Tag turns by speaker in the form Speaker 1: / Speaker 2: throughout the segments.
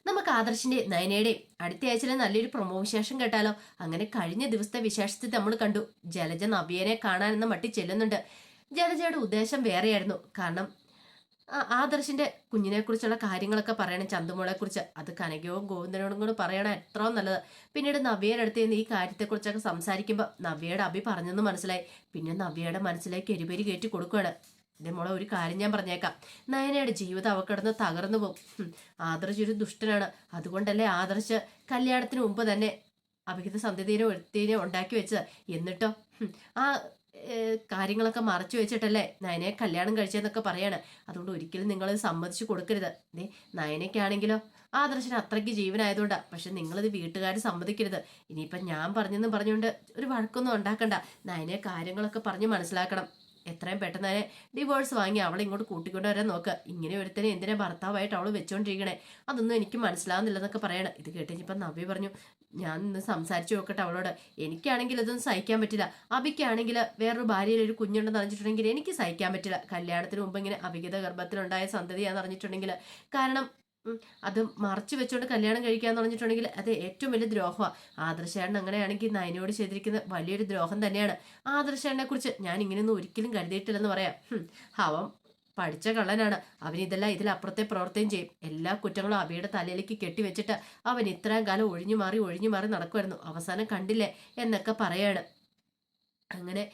Speaker 1: നമുക്ക് ആദർശിന്റെ നയനയുടെയും അടുത്ത ആഴ്ചയിലെ നല്ലൊരു പ്രൊമോ വിശേഷം കേട്ടാലോ. അങ്ങനെ കഴിഞ്ഞ ദിവസത്തെ വിശേഷത്തിൽ നമ്മൾ കണ്ടു ജലജ നവ്യനെ കാണാൻ എന്ന മട്ടി ചെല്ലുന്നുണ്ട്. ജലജയുടെ ഉദ്ദേശം വേറെയായിരുന്നു. കാരണം ആദർശിന്റെ കുഞ്ഞിനെ കുറിച്ചുള്ള കാര്യങ്ങളൊക്കെ പറയണം, ചന്തുമോളെ കുറിച്ച്. അത് കനകവും ഗോവിന്ദനോടും കൂടെ പറയണം, എത്ര നല്ലത്. പിന്നീട് നവ്യയുടെ അടുത്ത് നിന്ന് ഈ കാര്യത്തെക്കുറിച്ചൊക്കെ സംസാരിക്കുമ്പോൾ നവ്യയുടെ അഭി പറഞ്ഞെന്ന് മനസ്സിലായി. പിന്നെ നവ്യയുടെ മനസ്സിലേക്ക് എരിപെരി കയറ്റി കൊടുക്കുകയാണ്. എന്റെ മോളെ, ഒരു കാര്യം ഞാൻ പറഞ്ഞേക്കാം, നയനയുടെ ജീവിതം അവക്കിടന്ന് തകർന്നു പോകും. ആദർശ് ഒരു ദുഷ്ടനാണ്. അതുകൊണ്ടല്ലേ ആദർശ് കല്യാണത്തിന് മുമ്പ് തന്നെ അഭിഹിത സന്ധ്യതീനെ ഒരുത്തീനെ ഉണ്ടാക്കി വെച്ചത്. എന്നിട്ടോ ആ കാര്യങ്ങളൊക്കെ മറച്ചു വെച്ചിട്ടല്ലേ നയനയെ കല്യാണം കഴിച്ചതെന്നൊക്കെ പറയാണ്. അതുകൊണ്ട് ഒരിക്കലും നിങ്ങൾ സമ്മതിച്ചു കൊടുക്കരുത്. നയനയ്ക്കാണെങ്കിലോ ആദർശന് അത്രയ്ക്ക് ജീവനായതുകൊണ്ടാ. പക്ഷെ നിങ്ങളിത് വീട്ടുകാർ സമ്മതിക്കരുത്. ഇനിയിപ്പം ഞാൻ പറഞ്ഞെന്നും പറഞ്ഞുകൊണ്ട് ഒരു വഴക്കൊന്നും ഉണ്ടാക്കണ്ട. നയനെ കാര്യങ്ങളൊക്കെ പറഞ്ഞ് മനസ്സിലാക്കണം. എത്രയും പെട്ടെന്ന് തന്നെ ഡിവോഴ്സ് വാങ്ങി അവളെ ഇങ്ങോട്ട് കൂട്ടിക്കൊണ്ട് വരാൻ നോക്കുക. ഇങ്ങനെ ഒരുത്തനെ എന്തിനാ ഭർത്താവായിട്ട് അവൾ വെച്ചോണ്ടിരിക്കണേ, അതൊന്നും എനിക്ക് മനസ്സിലാവുന്നില്ലെന്നൊക്കെ പറയണം. ഇത് കേട്ടിപ്പം നവ്യ പറഞ്ഞു, ഞാൻ ഇന്ന് സംസാരിച്ചു നോക്കട്ടെ അവളോട്. എനിക്കാണെങ്കിൽ ഇതൊന്നും സഹിക്കാൻ പറ്റില്ല. അബിക്കാണെങ്കിൽ വേറൊരു ഭാര്യയിൽ ഒരു കുഞ്ഞുണ്ടെന്ന് അറിഞ്ഞിട്ടുണ്ടെങ്കിൽ എനിക്ക് സഹിക്കാൻ പറ്റില്ല. കല്യാണത്തിന് മുമ്പ് ഇങ്ങനെ അവിഹിത ഗർഭത്തിലുണ്ടായ സന്തതിയാന്ന് അറിഞ്ഞിട്ടുണ്ടെങ്കിൽ, കാരണം അത് മറച്ചു വെച്ചോണ്ട് കല്യാണം കഴിക്കാന്ന് പറഞ്ഞിട്ടുണ്ടെങ്കിൽ അത് ഏറ്റവും വലിയ ദ്രോഹമാണ്. ആദർശേണ്ണൻ അങ്ങനെയാണെങ്കിൽ നയനോട് ചെയ്തിരിക്കുന്ന വലിയൊരു ദ്രോഹം തന്നെയാണ്. ആദർശേണ്ണനെ കുറിച്ച് ഞാൻ ഇങ്ങനെയൊന്നും ഒരിക്കലും കരുതിയിട്ടില്ലെന്ന് പറയാം. അവൻ പഠിച്ച കള്ളനാണ്. അവൻ ഇതെല്ലാം ഇതിലപ്പുറത്തെ പ്രവർത്തനം ചെയ്യും. എല്ലാ കുറ്റങ്ങളും അബിയുടെ തലയിലേക്ക് കെട്ടിവെച്ചിട്ട് അവൻ ഇത്രയും കാലം ഒഴിഞ്ഞു മാറി നടക്കുമായിരുന്നു. അവസാനം കണ്ടില്ലേ എന്നൊക്കെ പറയാണ്. അങ്ങനെ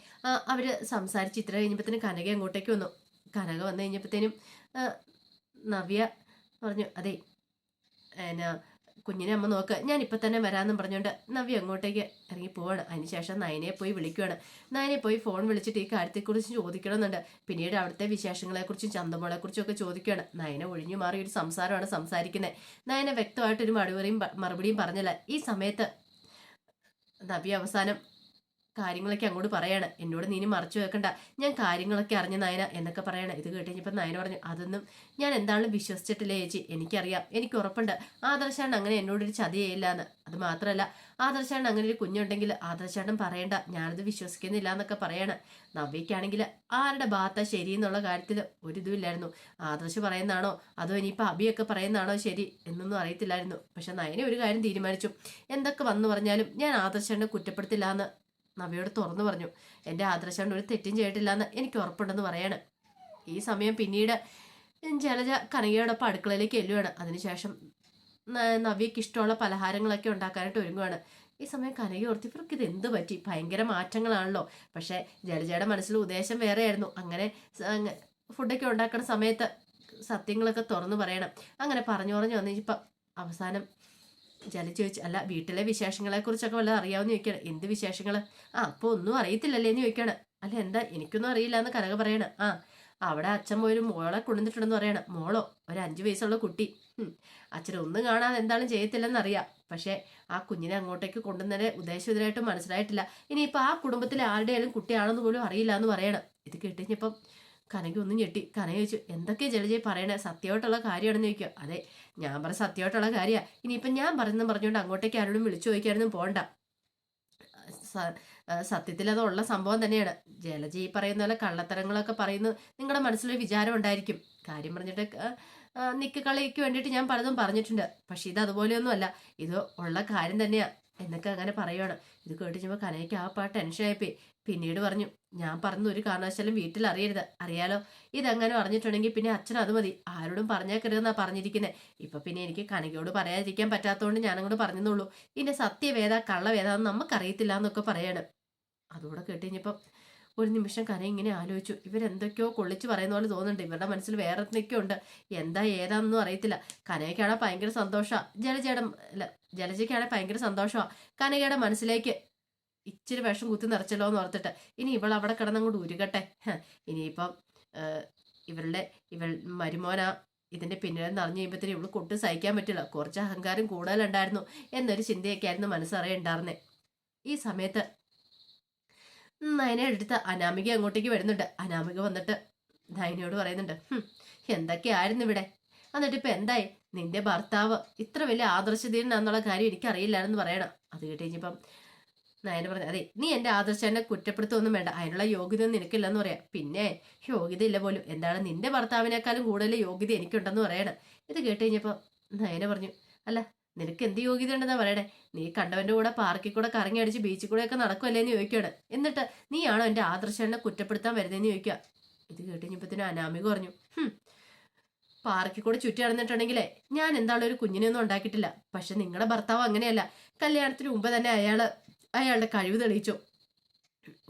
Speaker 1: അവര് സംസാരിച്ച് ഇത്ര കഴിഞ്ഞപ്പോഴത്തേനും കനക അങ്ങോട്ടേക്ക് വന്നു. കനക വന്നു കഴിഞ്ഞപ്പോഴത്തേനും നവ്യ പറഞ്ഞു, അതെ എന്നാ കുഞ്ഞിനെ അമ്മ നോക്ക്, ഞാൻ ഇപ്പം തന്നെ വരാമെന്നും പറഞ്ഞുകൊണ്ട് നവ്യ അങ്ങോട്ടേക്ക് ഇറങ്ങി പോവാണ്. അതിനുശേഷം നയനെ പോയി വിളിക്കുകയാണ്. നയനെ പോയി ഫോൺ വിളിച്ചിട്ട് ഈ കാര്യത്തെക്കുറിച്ച് ചോദിക്കണമെന്നുണ്ട്. പിന്നീട് അവിടുത്തെ വിശേഷങ്ങളെക്കുറിച്ചും ചന്തമോളെക്കുറിച്ചും ഒക്കെ ചോദിക്കുകയാണ്. നയനെ ഒഴിഞ്ഞു മാറി ഒരു സംസാരമാണ് സംസാരിക്കുന്നത്. നയനെ വ്യക്തമായിട്ടൊരു മറുപടിയും പറഞ്ഞില്ല. ഈ സമയത്ത് നവ്യ അവസാനം കാര്യങ്ങളൊക്കെ അങ്ങോട്ട് പറയാണ്. എന്നോട് നീ മറച്ചു വെക്കണ്ട, ഞാൻ കാര്യങ്ങളൊക്കെ അറിഞ്ഞ നയന എന്നൊക്കെ പറയണം. ഇത് കേട്ടുകഴിഞ്ഞപ്പോൾ നയന പറഞ്ഞു, അതൊന്നും ഞാൻ എന്താണെങ്കിലും വിശ്വസിച്ചിട്ടില്ലേ ചേച്ചി, എനിക്കറിയാം, എനിക്ക് ഉറപ്പുണ്ട് ആദർശാണ് അങ്ങനെ എന്നോടൊരു ചതി ചെയ്യില്ല എന്ന്. അത് മാത്രമല്ല ആദർശാണ് അങ്ങനെ ഒരു കുഞ്ഞുണ്ടെങ്കിൽ ആദർശാണ് പറയണ്ട, ഞാനത് വിശ്വസിക്കുന്നില്ല എന്നൊക്കെ പറയണം. നവ്യക്കാണെങ്കിൽ ആരുടെ ഭാഗത്താ ശരി എന്നുള്ള കാര്യത്തിൽ ഒരിതുമില്ലായിരുന്നു. ആദർശ് പറയുന്നതാണോ അതോ ഇനിയിപ്പോൾ അഭിയൊക്കെ പറയുന്നതാണോ ശരി എന്നൊന്നും അറിയത്തില്ലായിരുന്നു. പക്ഷെ നയന ഒരു കാര്യം തീരുമാനിച്ചു, എന്തൊക്കെ വന്നു പറഞ്ഞാലും ഞാൻ ആദർശാണ് കുറ്റപ്പെടുത്തില്ല എന്ന് നവ്യയോട് തുറന്നു പറഞ്ഞു. എൻ്റെ ആദർശാണ്ട് ഒരു തെറ്റും ചെയ്തിട്ടില്ല എന്ന് എനിക്ക് ഉറപ്പുണ്ടെന്ന് പറയാണ്. ഈ സമയം പിന്നീട് ജലജ കനകയോടൊപ്പം അടുക്കളയിലേക്ക് എല്ലുവാണ്. അതിനുശേഷം നവ്യക്ക് ഇഷ്ടമുള്ള പലഹാരങ്ങളൊക്കെ ഉണ്ടാക്കാനായിട്ട് ഒരുങ്ങുവാണ്. ഈ സമയം കനക ഓർത്തി, ഇവർക്ക് ഇത് എന്ത് പറ്റി, ഭയങ്കര മാറ്റങ്ങളാണല്ലോ. പക്ഷേ ജലജയുടെ മനസ്സിൽ ഉദ്ദേശം വേറെയായിരുന്നു. അങ്ങനെ ഫുഡൊക്കെ ഉണ്ടാക്കുന്ന സമയത്ത് സത്യങ്ങളൊക്കെ തുറന്നു പറയണം. അങ്ങനെ പറഞ്ഞു വന്നിപ്പം അവസാനം ജലജ ചോദിച്ചു, അല്ല വീട്ടിലെ വിശേഷങ്ങളെ കുറിച്ചൊക്കെ വല്ലതും അറിയാവുന്ന ചോദിക്കണം. എന്ത് വിശേഷങ്ങൾ? അപ്പോൾ ഒന്നും അറിയത്തില്ലല്ലേ എന്ന് ചോദിക്കണം. അല്ല എന്താ, എനിക്കൊന്നും അറിയില്ല എന്ന് കനക പറയണം. അവിടെ അച്ഛൻ പോയൊരു മോളെ കൊണ്ടുവന്നിട്ടുണ്ടെന്ന് പറയണം. മോളോ? ഒരു 5 വയസ്സുള്ള കുട്ടി. അച്ഛനൊന്നും കാണാതെ എന്തായാലും ചെയ്യത്തില്ലെന്നറിയാം. പക്ഷേ ആ കുഞ്ഞിനെ അങ്ങോട്ടേക്ക് കൊണ്ടുവന്നതിന്റെ ഉദ്ദേശം മനസ്സിലായിട്ടില്ല. ഇനിയിപ്പോൾ ആ കുടുംബത്തിലെ ആരുടെയാലും കുട്ടിയാണെന്ന് പോലും അറിയില്ല എന്ന് പറയണം. ഇത് കേട്ടുകഴിഞ്ഞപ്പം കനക ഒന്നും ഞെട്ടി. കനക ചോദിച്ചു, എന്തൊക്കെയാ ജലജയെ പറയണേ, സത്യമായിട്ടുള്ള കാര്യമാണെന്ന് ചോദിക്കുക. അതെ, ഞാൻ പറഞ്ഞ സത്യമായിട്ടുള്ള കാര്യമാണ്. ഇനിയിപ്പം ഞാൻ പറഞ്ഞുകൊണ്ട് അങ്ങോട്ടേക്ക് ആരോടും വിളിച്ചു ചോദിക്കാനൊന്നും പോകണ്ട. സത്യത്തിൽ അതുള്ള സംഭവം തന്നെയാണ്. ജലജ ഈ പറയുന്ന പോലെ കള്ളത്തരങ്ങളൊക്കെ പറയുന്നത് നിങ്ങളുടെ മനസ്സിലൊരു വിചാരം ഉണ്ടായിരിക്കും. കാര്യം പറഞ്ഞിട്ട് നിക്ക് കളിക്ക് വേണ്ടിയിട്ട് ഞാൻ പലതും പറഞ്ഞിട്ടുണ്ട്. പക്ഷെ ഇത് അതുപോലെയൊന്നുമല്ല, ഇത് ഉള്ള കാര്യം തന്നെയാ എന്നൊക്കെ അങ്ങനെ പറയുവാണ്. ഇത് കേട്ടിച്ചപ്പോൾ കനയ്ക്ക് ആ ടെൻഷനായിപ്പോയി. പിന്നീട് പറഞ്ഞു, ഞാൻ പറഞ്ഞ ഒരു കാരണവശാലും വീട്ടിൽ അറിയരുത്. അറിയാലോ, ഇതെങ്ങനെ അറിഞ്ഞിട്ടുണ്ടെങ്കിൽ പിന്നെ അച്ഛൻ അത് മതി, ആരോടും പറഞ്ഞേക്കരുതെന്നാ പറഞ്ഞിരിക്കുന്നത്. ഇപ്പൊ പിന്നെ എനിക്ക് കനകയോട് പറയാതിരിക്കാൻ പറ്റാത്തതുകൊണ്ട് ഞാനങ്ങോട്ട് പറഞ്ഞെന്നുള്ളൂ. ഇതിന്റെ സത്യവേദ കള്ളവേദാന്ന് നമുക്കറിയത്തില്ല എന്നൊക്കെ പറയാണ്. അതുകൂടെ കേട്ടുകഴിഞ്ഞപ്പം ഒരു നിമിഷം കന ഇങ്ങനെ ആലോചിച്ചു, ഇവരെന്തൊക്കെയോ കൊള്ളിച്ച് പറയുന്ന പോലെ തോന്നുന്നുണ്ട്. ഇവരുടെ മനസ്സിൽ വേറെ എന്തൊക്കെയോ ഉണ്ട്. എന്താ ഏതാണെന്നും അറിയത്തില്ല. കനകയ്ക്കാണെ ഭയങ്കര സന്തോഷമാണ്. ജലജയ്ക്കാണെ ഭയങ്കര സന്തോഷമാണ്. കനകയുടെ മനസ്സിലേക്ക് ഇച്ചിരി വിഷം കുത്തി നിറച്ചല്ലോ എന്ന് ഓർത്തിട്ട് ഇനി ഇവൾ അവിടെ കിടന്നങ്ങോട്ട് ഉരുകട്ടെ. ഇനിയിപ്പം ഇവൾ മരുമോനാ ഇതിന്റെ പിന്നിലെന്ന് അറിഞ്ഞു കഴിയുമ്പോഴത്തേനും ഇവള് കൊട്ട് സഹിക്കാൻ പറ്റില്ല. കുറച്ച് അഹങ്കാരം കൂടുതലുണ്ടായിരുന്നു എന്നൊരു ചിന്തയൊക്കെ ആയിരുന്നു മനസ്സറിയുണ്ടായിരുന്നേ. ഈ സമയത്ത് നയനെ എടുത്ത് അനാമിക അങ്ങോട്ടേക്ക് വരുന്നുണ്ട്. അനാമിക വന്നിട്ട് നയനയോട് പറയുന്നുണ്ട്, എന്തൊക്കെയായിരുന്നു ഇവിടെ, എന്നിട്ട് ഇപ്പൊ എന്തായി, നിന്റെ ഭർത്താവ് ഇത്ര വലിയ ആദർശധീരനാന്നുള്ള കാര്യം എനിക്കറിയില്ലായിരുന്നു പറയണം. അത് കേട്ട് കഴിഞ്ഞപ്പം നയന പറഞ്ഞു, അതെ നീ എൻ്റെ ആദർശനെ കുറ്റപ്പെടുത്തൊന്നും വേണ്ട, അതിനുള്ള യോഗ്യത നിനക്കില്ലെന്ന് പറയാം. പിന്നെ യോഗ്യത ഇല്ല പോലും, എന്താണ് നിന്റെ ഭർത്താവിനേക്കാളും കൂടുതൽ യോഗ്യത എനിക്കുണ്ടെന്ന് പറയണം. ഇത് കേട്ട് കഴിഞ്ഞപ്പോൾ നയന പറഞ്ഞു, അല്ല നിനക്ക് എന്ത് യോഗ്യത ഉണ്ടെന്നാ പറയണേ? നീ കണ്ടവന്റെ കൂടെ പാർക്കിൽ കൂടെ കറങ്ങി അടിച്ച് ബീച്ചിൽ കൂടെ ഒക്കെ നടക്കുമല്ലേന്ന് ചോദിക്കുകയാണ്. എന്നിട്ട് നീയാണോ എന്റെ ആദർശനെ കുറ്റപ്പെടുത്താൻ വരുന്നതെന്ന് ചോദിക്കുക. ഇത് കേട്ടുകഴിഞ്ഞപ്പത്തിന് അനാമിക പറഞ്ഞു, പാർക്കിൽ കൂടെ ചുറ്റി നടന്നിട്ടുണ്ടെങ്കിലേ ഞാൻ എന്തായാലും ഒരു കുഞ്ഞിനെയൊന്നും ഉണ്ടാക്കിയിട്ടില്ല. പക്ഷെ നിങ്ങളുടെ ഭർത്താവ് അങ്ങനെയല്ല. കല്യാണത്തിന് മുമ്പ് തന്നെ അയാളുടെ കഴിവ് തെളിയിച്ചു.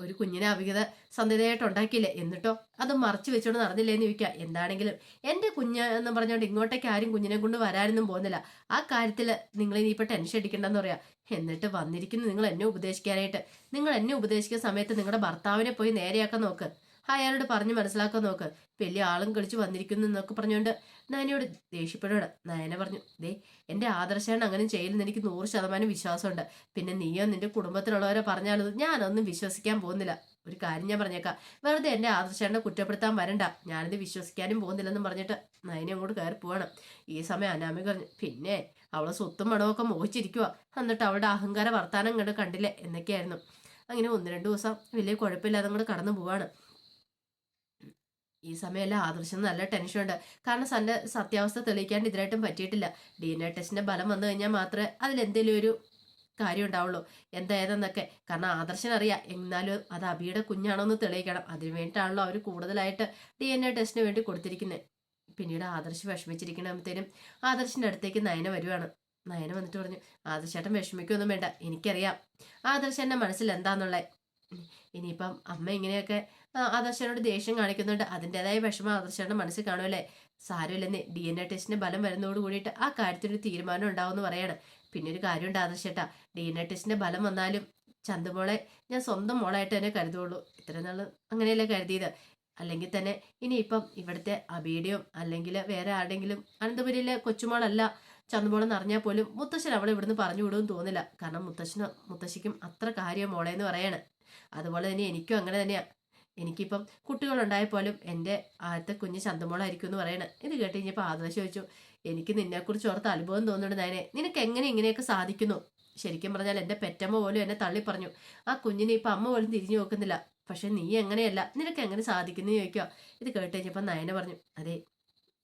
Speaker 1: ഒരു കുഞ്ഞിനെ അവിഹിത സന്ധിതയായിട്ട് ഉണ്ടാക്കിയില്ലേ, എന്നിട്ടോ അത് മറച്ചു വെച്ചോണ്ട് നടന്നില്ലേന്ന് ചോദിക്കുക. എന്താണെങ്കിലും എന്റെ കുഞ്ഞ് എന്ന് പറഞ്ഞുകൊണ്ട് ഇങ്ങോട്ടേക്ക് ആരും കുഞ്ഞിനെ കൊണ്ട് വരാനൊന്നും പോകുന്നില്ല. ആ കാര്യത്തിൽ നിങ്ങൾ ഇനിയിപ്പോൾ ടെൻഷൻ അടിക്കണ്ടെന്ന് പറയാ. എന്നിട്ട് വന്നിരിക്കുന്നു നിങ്ങൾ എന്നെ ഉപദേശിക്കാനായിട്ട്. നിങ്ങൾ എന്നെ ഉപദേശിക്കുന്ന സമയത്ത് നിങ്ങളുടെ ഭർത്താവിനെ പോയി നേരെയാക്കാൻ നോക്ക്, അയാളോട് പറഞ്ഞ് മനസ്സിലാക്കാൻ നോക്ക്. വലിയ ആളും കളിച്ച് വന്നിരിക്കുന്നു എന്നൊക്കെ പറഞ്ഞുകൊണ്ട് നയനയോട് ദേഷ്യപ്പെടുകയാണ്. നയന പറഞ്ഞു, ദേ എന്റെ ആദർശാണ് അങ്ങനെ ചെയ്യില്ലെന്ന് എനിക്ക് 100% വിശ്വാസമുണ്ട്. പിന്നെ നീയോ നിന്റെ കുടുംബത്തിലുള്ളവരെ പറഞ്ഞാലത് ഞാനൊന്നും വിശ്വസിക്കാൻ പോകുന്നില്ല. ഒരു കാര്യം ഞാൻ പറഞ്ഞേക്കാം, വെറുതെ എന്റെ ആദർശാനെ കുറ്റപ്പെടുത്താൻ വരണ്ട, ഞാനിത് വിശ്വസിക്കാനും പോകുന്നില്ലെന്നും പറഞ്ഞിട്ട് നയന അങ്ങോട്ട് കയറി പോവാണ്. ഈ സമയം അനാമിക പറഞ്ഞു, പിന്നെ അവളെ സ്വത്തും മണമൊക്കെ മോഹിച്ചിരിക്കുക, എന്നിട്ട് അവളുടെ അഹങ്കാര വർത്താനം കണ്ടില്ലേ എന്നൊക്കെയായിരുന്നു. അങ്ങനെ 1-2 ദിവസം വലിയ കുഴപ്പമില്ലാതെ അങ്ങോട്ട് കടന്നു പോവാണ്. ഈ സമയമല്ല ആദർശം നല്ല ടെൻഷനുണ്ട്. കാരണം സത്യാവസ്ഥ തെളിയിക്കാണ്ട് ഇതിനായിട്ടും പറ്റിയിട്ടില്ല. DNA ടെസ്റ്റിന്റെ ഫലം വന്നു കഴിഞ്ഞാൽ മാത്രമേ അതിലെന്തെങ്കിലും ഒരു കാര്യം ഉണ്ടാവുള്ളൂ, എന്താ ഏതെന്നൊക്കെ. കാരണം ആദർശനറിയാം, എന്നാലും അത് അബിയുടെ കുഞ്ഞാണോ എന്ന് തെളിയിക്കണം. അതിനു വേണ്ടിയിട്ടാണല്ലോ അവർ കൂടുതലായിട്ട് DNA ടെസ്റ്റിന് വേണ്ടി കൊടുത്തിരിക്കുന്നത്. പിന്നീട് ആദർശ് വിഷമിച്ചിരിക്കണത്തേനും ആദർശിന്റെ അടുത്തേക്ക് നയന വരുവാണ്. നയന വന്നിട്ട് പറഞ്ഞു, ആദർശേട്ടൻ വിഷമിക്കൊന്നും വേണ്ട, എനിക്കറിയാം ആദർശന്റെ മനസ്സിൽ എന്താന്നുള്ളത്. ഇനിയിപ്പം അമ്മ ഇങ്ങനെയൊക്കെ ആദർശനോട് ദേഷ്യം കാണിക്കുന്നുണ്ട്, അതിൻ്റെതായ വിഷമം ആദർശന്റെ മനസ്സിൽ കാണുമല്ലേ. സാരമില്ലെന്ന് DNA ടെസ്റ്റിന്റെ ഫലം വരുന്നതോട് കൂടിയിട്ട് ആ കാര്യത്തിനൊരു തീരുമാനം ഉണ്ടാവും എന്ന് പറയാണ്. പിന്നെ ഒരു കാര്യമുണ്ട് ആദർശേട്ടാ, DNA ടെസ്റ്റിന്റെ ഫലം വന്നാലും ചന്തുമോളെ ഞാൻ സ്വന്തം മോളായിട്ട് തന്നെ കരുതുള്ളൂ. ഇത്ര നാള് അങ്ങനെയല്ലേ കരുതിയത്. അല്ലെങ്കിൽ തന്നെ ഇനിയിപ്പം ഇവിടുത്തെ അബിയുടെയോ അല്ലെങ്കിൽ വേറെ ആരുടെങ്കിലും അനന്തപുരിയിലെ കൊച്ചുമോളല്ല ചന്തുമോളെന്ന് അറിഞ്ഞാൽ പോലും മുത്തശ്ശൻ അവളെ ഇവിടുന്ന് പറഞ്ഞു വിടുമെന്ന് തോന്നില്ല. കാരണം മുത്തശ്ശിക്കും അത്ര കാര്യം മോളെ എന്ന് പറയാണ്. അതുപോലെ തന്നെ എനിക്കും അങ്ങനെ തന്നെയാ. എനിക്കിപ്പം കുട്ടികളുണ്ടായപ്പോലും എൻ്റെ ആദ്യത്തെ കുഞ്ഞ് ചന്തമോളായിരിക്കും എന്ന് പറയണേ. ഇത് കേട്ട് കഴിഞ്ഞപ്പോൾ ആദർശ് ചോദിച്ചു, എനിക്ക് നിന്നെക്കുറിച്ച് ഓർത്ത് അനുഭവം തോന്നുന്നുണ്ട് നയനെ, നിനക്ക് എങ്ങനെ ഇങ്ങനെയൊക്കെ സാധിക്കുന്നു? ശരിക്കും പറഞ്ഞാൽ എൻ്റെ പെറ്റമ്മ പോലും എന്നെ തള്ളി പറഞ്ഞു, ആ കുഞ്ഞിനെ ഇപ്പം അമ്മ പോലും തിരിഞ്ഞു നോക്കുന്നില്ല. പക്ഷെ നീ എങ്ങനെയല്ല, നിനക്ക് എങ്ങനെ സാധിക്കുന്നു ചോദിക്കുക. ഇത് കേട്ട് കഴിഞ്ഞപ്പോൾ നയന പറഞ്ഞു, അതെ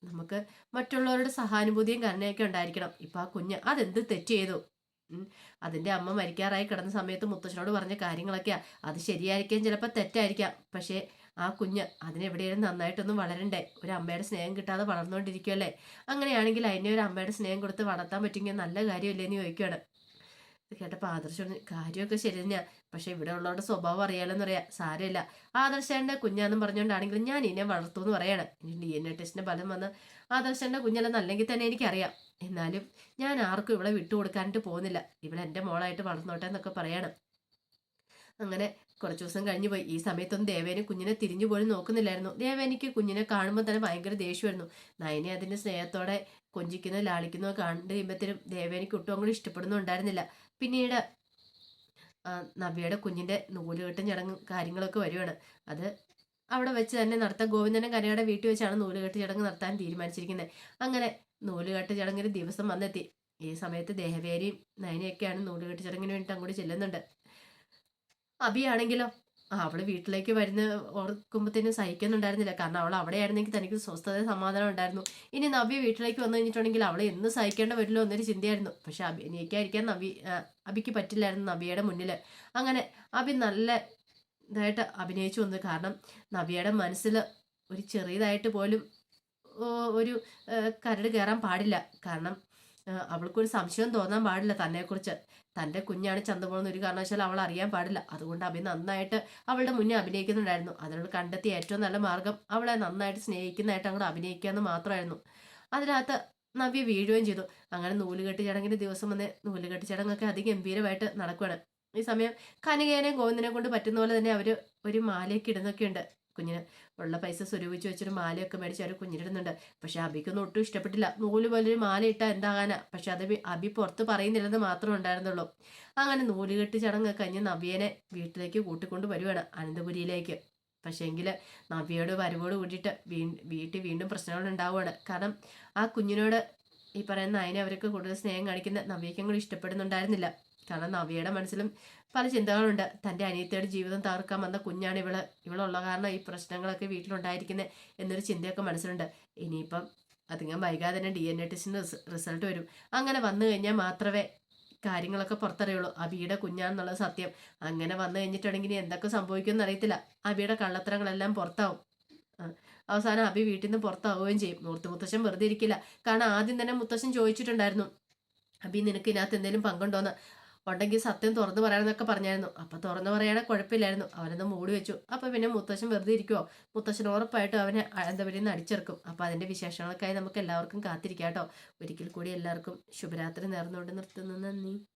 Speaker 1: നമുക്ക് മറ്റുള്ളവരുടെ സഹാനുഭൂതിയും കരുണയൊക്കെ ഉണ്ടായിരിക്കണം. ഇപ്പം ആ കുഞ്ഞ് അതെന്ത് തെറ്റ് ചെയ്തു? അതിന്റെ അമ്മ മരിക്കാറായി കിടന്ന സമയത്ത് മുത്തശ്ശനോട് പറഞ്ഞ കാര്യങ്ങളൊക്കെയാ. അത് ശരിയായിരിക്കാം, ചിലപ്പോൾ തെറ്റായിരിക്കാം. പക്ഷേ ആ കുഞ്ഞ് അതിനെവിടെയും നന്നായിട്ടൊന്നും വളരണ്ടേ? ഒരു അമ്മയുടെ സ്നേഹം കിട്ടാതെ വളർന്നുകൊണ്ടിരിക്കുമല്ലേ? അങ്ങനെയാണെങ്കിൽ അതിനെ ഒരു അമ്മയുടെ സ്നേഹം കൊടുത്ത് വളർത്താൻ പറ്റുമെങ്കിൽ നല്ല കാര്യമില്ലേന്ന് ചോദിക്കുകയാണ്. ഇത് കേട്ടപ്പോൾ ആദർശം കാര്യമൊക്കെ ശരി തന്നെയാ, പക്ഷെ ഇവിടെ ഉള്ളവരുടെ സ്വഭാവം അറിയാലോന്ന് പറയാ. സാരമില്ല, ആദർശന്റെ കുഞ്ഞാന്നും പറഞ്ഞുകൊണ്ടാണെങ്കിലും ഞാൻ ഇതിനെ വളർത്തു എന്ന് പറയാണ്. ഇനി DNA ടെസ്റ്റിന്റെ ഫലം വന്ന് ആദർശന്റെ കുഞ്ഞല്ലെന്ന് അല്ലെങ്കിൽ തന്നെ എനിക്കറിയാം. എന്നാലും ഞാൻ ആർക്കും ഇവിടെ വിട്ടുകൊടുക്കാനായിട്ട് പോകുന്നില്ല. ഇവിടെ എൻ്റെ മോളായിട്ട് വളർന്നോട്ടെ എന്നൊക്കെ പറയാണ്. അങ്ങനെ കുറച്ചു ദിവസം കഴിഞ്ഞു പോയി. ഈ സമയത്തൊന്നും ദേവേനെ കുഞ്ഞിനെ തിരിഞ്ഞു പോലും നോക്കുന്നില്ലായിരുന്നു. ദേവേനിക്ക് കുഞ്ഞിനെ കാണുമ്പോൾ തന്നെ ഭയങ്കര ദേഷ്യമായിരുന്നു. നയനെ അതിന്റെ സ്നേഹത്തോടെ കൊഞ്ചിക്കുന്ന ലാളിക്കുന്നോ കണ്ടു കഴിയുമ്പോഴത്തേനും ദേവേനിക്ക് ഒട്ടും അങ്ങോട്ട് ഇഷ്ടപ്പെടുന്നുണ്ടായിരുന്നില്ല. പിന്നീട് നവ്യയുടെ കുഞ്ഞിന്റെ നൂലുകെട്ടും ചടങ്ങും കാര്യങ്ങളൊക്കെ വരുവാണ്. അത് അവിടെ വെച്ച് തന്നെ നടത്താൻ ഗോവിന്ദനും കനയുടെ വീട്ടിൽ വെച്ചാണ് നൂലുകെട്ട് ചടങ്ങ് നടത്താൻ തീരുമാനിച്ചിരിക്കുന്നത്. അങ്ങനെ നൂലുകെട്ട് ചടങ്ങിന് ദിവസം വന്നെത്തി. ഈ സമയത്ത് ദേഹവേരിയും നയനയൊക്കെയാണ് നൂലുകെട്ട് ചടങ്ങിന് വേണ്ടിയിട്ട് അങ്ങോട്ട് ചെല്ലുന്നുണ്ട്. അബിയാണെങ്കിലോ അവള് വീട്ടിലേക്ക് വരുന്ന ഓർക്കുമ്പോഴത്തേനും സഹിക്കുന്നുണ്ടായിരുന്നില്ല. കാരണം അവൾ അവിടെ ആയിരുന്നെങ്കിൽ തനിക്ക് സ്വസ്ഥത സമാധാനം ഉണ്ടായിരുന്നു. ഇനി നവ്യ വീട്ടിലേക്ക് വന്നു കഴിഞ്ഞിട്ടുണ്ടെങ്കിൽ അവളെ എന്ന് സഹിക്കേണ്ട വരില്ലോ എന്നൊരു ചിന്തയായിരുന്നു. പക്ഷെ അഭിനയിക്കാതിരിക്കാൻ അബിക്ക് പറ്റില്ലായിരുന്നു നവ്യയുടെ മുന്നിൽ. അങ്ങനെ അബി നല്ല ഇതായിട്ട് അഭിനയിച്ചു വന്നു. കാരണം നവ്യയുടെ മനസ്സിൽ ഒരു ചെറിയതായിട്ട് പോലും ഒരു കരട് കയറാൻ പാടില്ല. കാരണം അവൾക്കൊരു സംശയം തോന്നാൻ പാടില്ല തന്നെക്കുറിച്ച്. തൻ്റെ കുഞ്ഞാണ് ചന്തമോളെന്ന് ഒരു കാരണവശാലും അവൾ അറിയാൻ പാടില്ല. അതുകൊണ്ട് അഭി നന്നായിട്ട് അവളുടെ മുന്നേ അഭിനയിക്കുന്നുണ്ടായിരുന്നു. അതിനോട് കണ്ടെത്തിയ ഏറ്റവും നല്ല മാർഗം അവളെ നന്നായിട്ട് സ്നേഹിക്കുന്നതായിട്ട് അങ്ങോട്ട് അഭിനയിക്കുക എന്ന് മാത്രമായിരുന്നു. അതിനകത്ത് നവ്യ വീഴുകയും ചെയ്തു. അങ്ങനെ നൂലുകെട്ട് ചടങ്ങിന്റെ ദിവസം വന്ന് നൂലുകെട്ട് ചടങ്ങൊക്കെ അതിഗംഭീരമായിട്ട് നടക്കുകയാണ്. ഈ സമയം കനികേനെ ഗോവിന്ദനെ കൊണ്ട് പറ്റുന്ന പോലെ തന്നെ അവര് ഒരു മാലയൊക്കെ ഇടുന്നൊക്കെ ഉണ്ട്. കുഞ്ഞിന് ഉള്ള പൈസ സ്വരൂപിച്ച് വെച്ചൊരു മാലയൊക്കെ മേടിച്ച് അവർ കുഞ്ഞിടുന്നുണ്ട്. പക്ഷെ അബിക്കൊന്നും ഒട്ടും ഇഷ്ടപ്പെട്ടില്ല. നൂല് പോലൊരു മാല ഇട്ടാൽ എന്താകാനാ? പക്ഷെ അത് അബി പുറത്ത് പറയുന്നില്ലെന്ന് മാത്രമേ ഉണ്ടായിരുന്നുള്ളൂ. അങ്ങനെ നൂലുകെട്ട് ചടങ്ങ് കഴിഞ്ഞ് നവ്യേനെ വീട്ടിലേക്ക് കൂട്ടിക്കൊണ്ട് വരുവാണ്, അനന്തപുരിയിലേക്ക്. പക്ഷേ എങ്കിൽ നവ്യയോട് വരവോട് കൂടിയിട്ട് വീട്ടിൽ വീണ്ടും പ്രശ്നങ്ങൾ ഉണ്ടാവുകയാണ്. കാരണം ആ കുഞ്ഞിനോട് ഈ പറയുന്ന അതിനെ അവർക്ക് കൂടുതൽ സ്നേഹം കാണിക്കുന്ന നവ്യയ്ക്കും കൂടി ഇഷ്ടപ്പെടുന്നുണ്ടായിരുന്നില്ല. കാരണം നവ്യയുടെ മനസ്സിലും പല ചിന്തകളുണ്ട്. തൻ്റെ അനിയത്തിയുടെ ജീവിതം തകർക്കാൻ വന്ന കുഞ്ഞാണ് ഇവളുള്ള കാരണം ഈ പ്രശ്നങ്ങളൊക്കെ വീട്ടിലുണ്ടായിരിക്കുന്നത് എന്നൊരു ചിന്തയൊക്കെ മനസ്സിലുണ്ട്. ഇനിയിപ്പം അധികം വൈകാതെ തന്നെ DNA ടെസ്റ്റിന് റിസൾട്ട് വരും. അങ്ങനെ വന്നു കഴിഞ്ഞാൽ മാത്രമേ കാര്യങ്ങളൊക്കെ പുറത്തറിയുള്ളൂ. അബിയുടെ കുഞ്ഞാന്നുള്ള സത്യം. അങ്ങനെ വന്നു കഴിഞ്ഞിട്ടുണ്ടെങ്കിൽ എന്തൊക്കെ സംഭവിക്കുമെന്ന് അറിയത്തില്ല. അബിയുടെ കള്ളത്തരങ്ങളെല്ലാം പുറത്താവും. ആ, അവസാനം അബി വീട്ടിൽ നിന്ന് പുറത്താവുകയും ചെയ്യും. മുത്തശ്ശൻ വെറുതെ ഇരിക്കില്ല. കാരണം ആദ്യം തന്നെ മുത്തശ്ശൻ ചോദിച്ചിട്ടുണ്ടായിരുന്നു, അബി നിനക്ക് ഇതിനകത്ത് എന്തെങ്കിലും പങ്കുണ്ടോന്ന്. ഉണ്ടെങ്കിൽ സത്യം തുറന്നു പറയാമെന്നൊക്കെ പറഞ്ഞായിരുന്നു. അപ്പൊ തുറന്നു പറയാനേ കുഴപ്പമില്ലായിരുന്നു. അവനൊന്ന് മൂടി വെച്ചു. അപ്പൊ പിന്നെ മുത്തശ്ശൻ വെറുതെ ഇരിക്കുവോ? മുത്തശ്ശൻ ഉറപ്പായിട്ടും അവനെ എന്താ പറയുക അടിച്ചെറുക്കും. അപ്പൊ അതിന്റെ വിശേഷങ്ങൾക്കായി നമുക്ക് എല്ലാവർക്കും കാത്തിരിക്കാം കേട്ടോ. ഒരിക്കൽ കൂടി എല്ലാവർക്കും ശുഭരാത്രി നേർന്നുകൊണ്ട് നിർത്തുന്നു. നന്ദി.